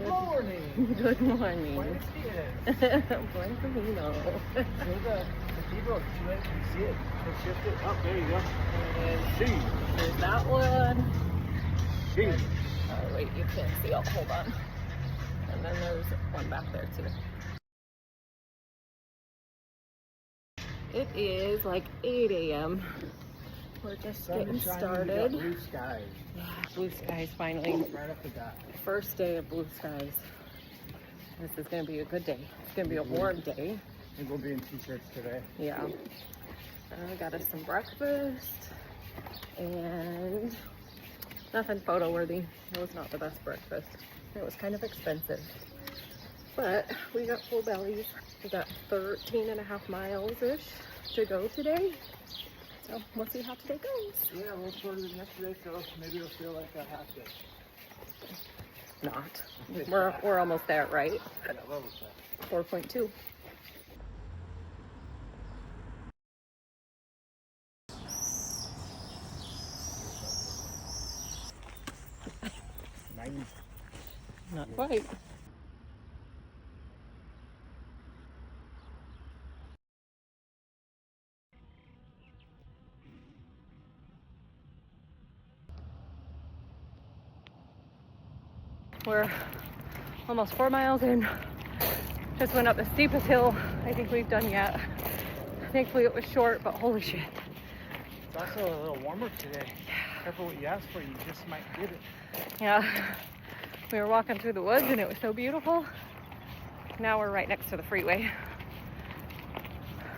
morning. Good morning. Buenos dias. Buen Camino. So the cathedral, too late to see it. Let's shift it. Oh, there you go. And See. there's that one. See. Oh, wait, you can't see. Oh, hold on. And then there's one back there, too. It is like 8 a.m. We're just getting started. Blue skies. Yeah, blue skies finally. Right off the bat. First day of blue skies. This is going to be a good day. It's going to be a warm day. I think we'll be in t-shirts today. Yeah. I got us some breakfast and nothing photo worthy. It was not the best breakfast. It was kind of expensive. But we got full bellies. We got 13 and a half miles-ish to go today. So we'll see how today goes. Yeah, a little shorter than yesterday, so maybe it'll feel like a half day. Not. We're almost there, right? Yeah, what was that? 4.2. Not quite. We're almost 4 miles in. Just went up the steepest hill I think we've done yet. Thankfully it was short, but holy shit. It's also a little warmer today. Careful what you ask for, you just might get it. Yeah, we were walking through the woods and it was so beautiful. Now we're right next to the freeway.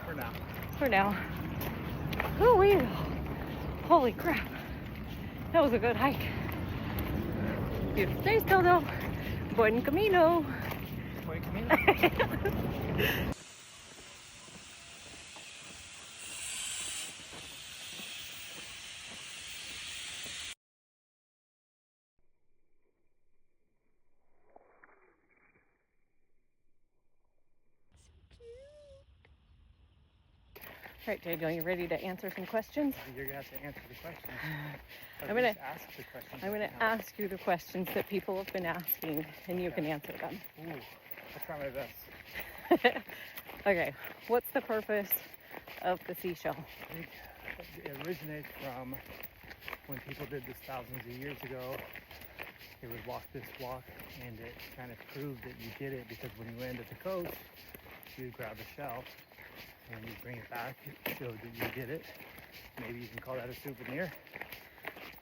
For now. For now. Ooh-wee. Holy crap. That was a good hike. Beautiful day still though. Buen Camino. Buen Camino. All right, Daniel, you ready to answer some questions? You're going to have to answer the questions. I'm going to ask the questions. I'm going to ask you the questions that people have been asking, and you can answer them. Ooh, I'll try my best. Okay, what's the purpose of the seashell? I think it originates from when people did this thousands of years ago. They would walk this walk, and it kind of proved that you did it because when you landed at the coast, you'd grab a shell and you bring it back. It showed that you did it. Maybe you can call that a souvenir.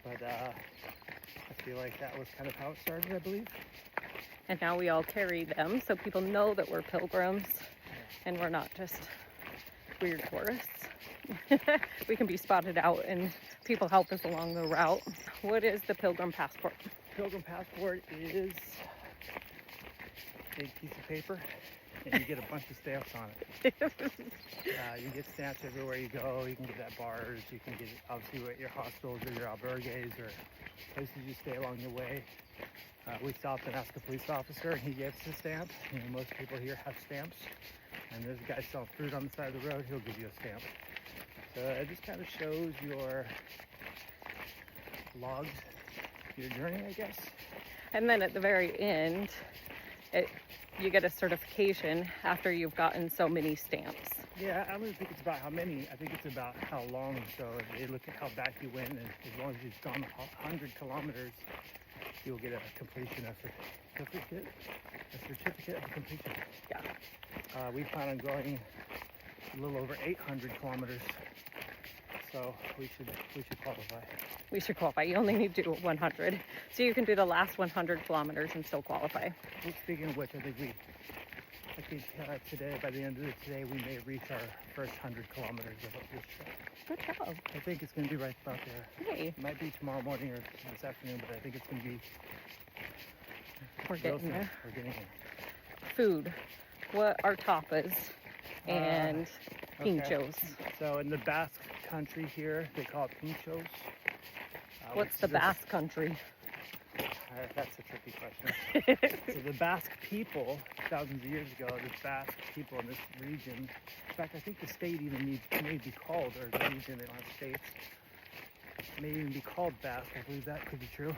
But I feel like that was kind of how it started, I believe. And now we all carry them so people know that we're pilgrims and we're not just weird tourists. We can be spotted out and people help us along the route. What is the pilgrim passport? Pilgrim passport is a big piece of paper and you get a bunch of stamps on it. You get stamps everywhere you go. You can get at bars. You can get it obviously at your hostels or your albergues or places you stay along the way. We stopped and asked a police officer and he gave us a stamp. You know, most people here have stamps. And there's a guy selling fruit on the side of the road. He'll give you a stamp. So it just kind of shows your logs, your journey, I guess. And then at the very end, you get a certification after you've gotten so many stamps. Yeah, I don't think it's about how many. I think it's about how long. So they look at how back you went, and as long as you've gone 100 kilometers, you'll get a completion certificate of completion. Yeah. We plan on going a little over 800 kilometers, so we should qualify. We should qualify. You only need to do 100. So you can do the last 100 kilometers and still qualify. Well, speaking of which, I think today, by the end of today, we may reach our first 100 kilometers of this trip. Good job. I think it's going to be right about there. Hey. It might be tomorrow morning or this afternoon, but I think it's going to be. We're getting there. We're getting there. Food. What are tapas and pinchos? So in the Basque country here, they call it pinchos. What's the Basque country? That's a tricky question. So the Basque people, thousands of years ago, the Basque people in this region, in fact, I think the state even may be called, or the region, they don't have states, may even be called Basque. I believe that could be true.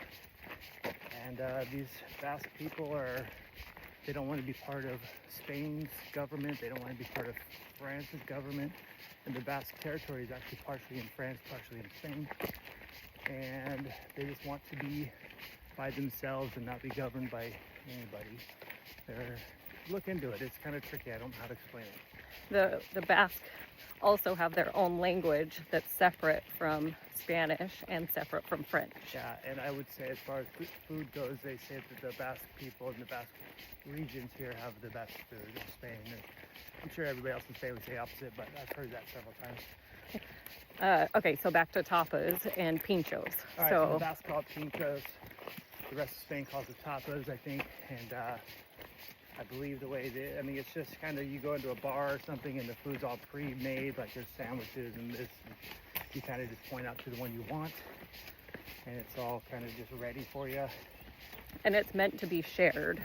And these Basque people they don't want to be part of Spain's government. They don't want to be part of France's government. And the Basque territory is actually partially in France, partially in Spain. And they just want to be by themselves and not be governed by anybody. Look into it. It's kind of tricky. I don't know how to explain it. The Basque also have their own language that's separate from Spanish and separate from French. Yeah, and I would say as far as food goes, they say that the Basque people in the Basque regions here have the best food in Spain. And I'm sure everybody else in Spain would say opposite, but I've heard that several times. Okay, so back to tapas and pinchos. All right, so the Basque call it pinchos. The rest of Spain calls it tapas, I think. And I believe the way it's just kind of, you go into a bar or something and the food's all pre-made, like there's sandwiches and this. And you kind of just point out to the one you want, and it's all kind of just ready for you. And it's meant to be shared.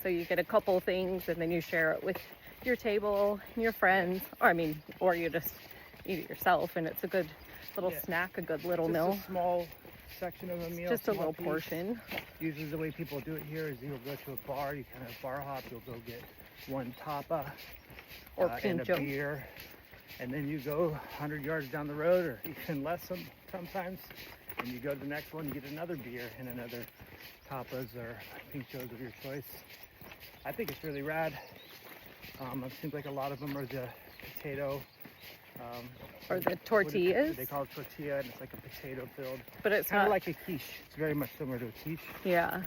So you get a couple things and then you share it with your table and your friends, or you just eat it yourself, and it's a good little snack, a good little meal. A small section of a meal. Just a little portion. Usually the way people do it here is you'll go to a bar, you kind of bar hop, you'll go get one tapa or and pincho. A beer, and then you go 100 yards down the road, or even less sometimes, and you go to the next one, you get another beer and another tapas or pinchos of your choice. I think it's really rad. It seems like a lot of them are the potato. Or the tortillas. They call it tortilla, and it's like a potato filled. But it's kind of not like a quiche. It's very much similar to a quiche. Yeah,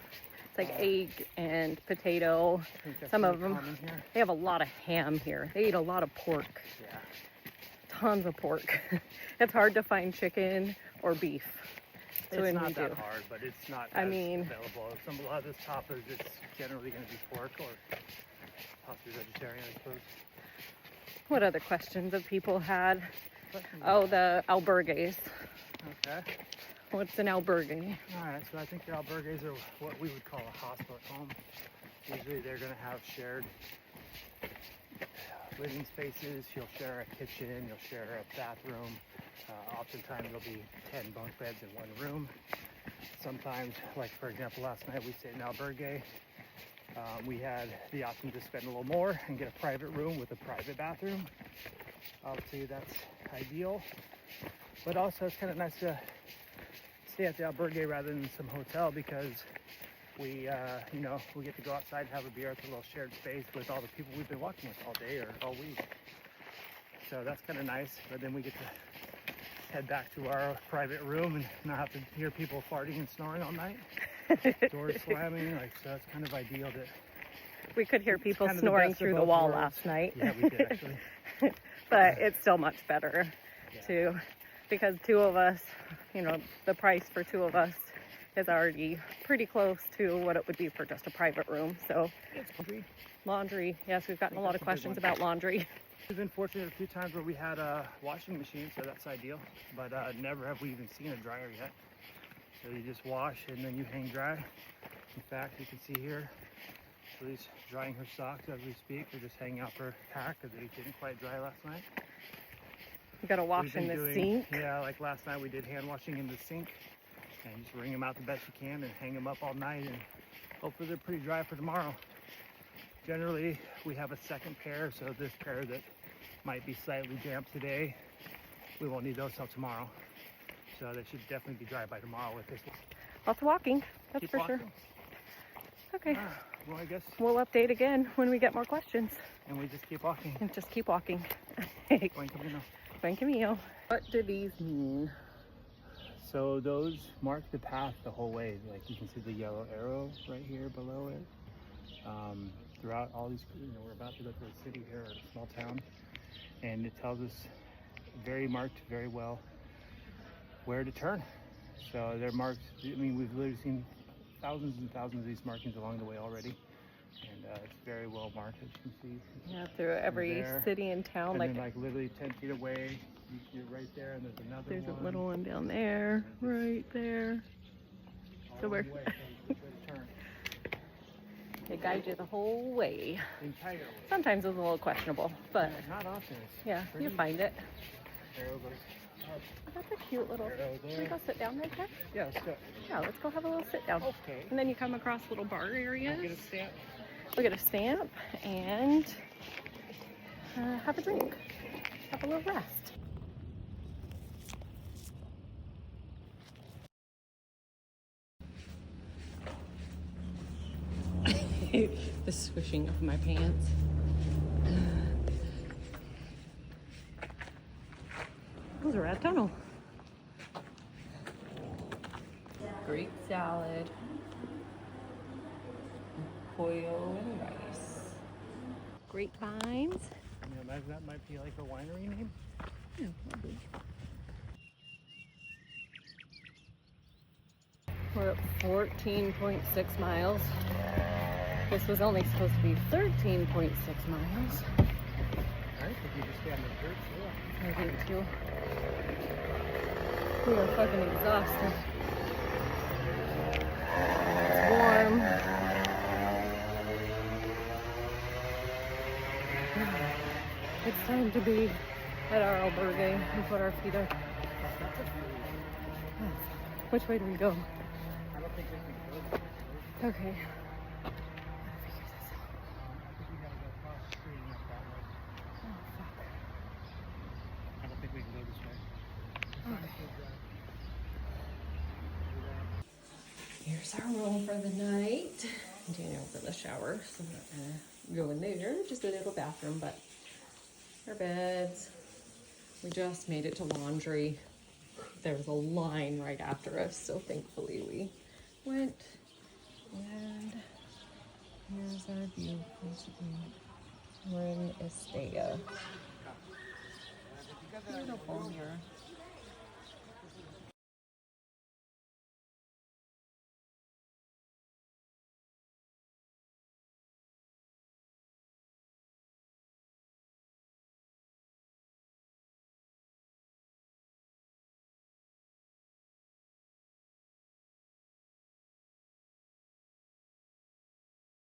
it's like egg and potato. Some of them, they have a lot of ham here. They eat a lot of pork. Yeah. Tons of pork. It's hard to find chicken or beef. So it's not that hard, but it's not available. A lot of this tapas, it's generally going to be pork or possibly vegetarian, I suppose. What other questions have people had? Oh, the albergues. Okay. What's an albergue? All right, so I think the albergues are what we would call a hostel at home. Usually they're going to have shared living spaces. You'll share a kitchen, you'll share a bathroom. Oftentimes there'll be 10 bunk beds in one room. Sometimes, like for example, last night we stayed in albergue. We had the option to spend a little more and get a private room with a private bathroom. Obviously that's ideal, but also it's kind of nice to stay at the albergue rather than some hotel, because we get to go outside and have a beer at the little shared space with all the people we've been walking with all day or all week. So that's kind of nice, but then we get to head back to our private room and not have to hear people farting and snoring all night. Doors slamming, so that's kind of ideal. That we could hear people snoring through the wall last night. Yeah, we did actually. But it's still much better too, because two of us, the price for two of us is already pretty close to what it would be for just a private room. So laundry, yes, we've gotten a lot of questions about laundry. We've been fortunate a few times where we had a washing machine, so that's ideal, but never have we even seen a dryer yet. So you just wash and then you hang dry. In fact, you can see here, Lily's drying her socks as we speak. We're just hanging out for a pack because they didn't quite dry last night. You gotta wash in the sink. Yeah, like last night we did hand washing in the sink, and just wring them out the best you can and hang them up all night, and hopefully they're pretty dry for tomorrow. Generally, we have a second pair, so this pair that might be slightly damp today, we won't need those till tomorrow. So they should definitely be dry by tomorrow with this one. Lots of walking, that's Keep for walking. sure. Okay. Well, I guess we'll update again when we get more questions. And we just keep walking. And just keep walking. Buen Camino. Buen Camino. What do these mean? So those mark the path the whole way. Like you can see the yellow arrow right here below it. Throughout all these, we're about to go to a city here, or a small town, and it tells us very marked, very well where to turn. So they're marked. We've literally seen thousands and thousands of these markings along the way already, and it's very well marked, as you can see. Yeah, through every city and town. And then, literally 10 feet away, you're right there, and there's another one. There's a little one down there, right there. So we're... They guide you the whole way. Entirely. Sometimes it's a little questionable, but not often. Yeah, you find it. Arrow goes That's a cute little. Can we go sit down right there? Yeah, let's go. Yeah, let's go have a little sit down. Okay. And then you come across little bar areas. Get a stamp. We get a stamp and have a drink. Have a little rest. The swishing of my pants. That was a rat tunnel. Greek salad, pollo and rice. Grapevines. You imagine that might be like a winery name. Yeah, probably. We're at 14.6 miles. This was only supposed to be 13.6 miles. I think you just stay on the dirt too. I think too. We are fucking exhausted. It's warm. It's time to be at our albergue and put our feet up. Which way do we go? I don't think we can go this way. Okay. I think we gotta go across the street and up that way. Oh, fuck. I don't think we can go this way. Here's our room for the night. Daniel's in the shower, so I'm not gonna go in there. Just a little bathroom, but our beds. We just made it to laundry. There was a line right after us, so thankfully we went. And here's our view. We're in Estella. Beautiful here.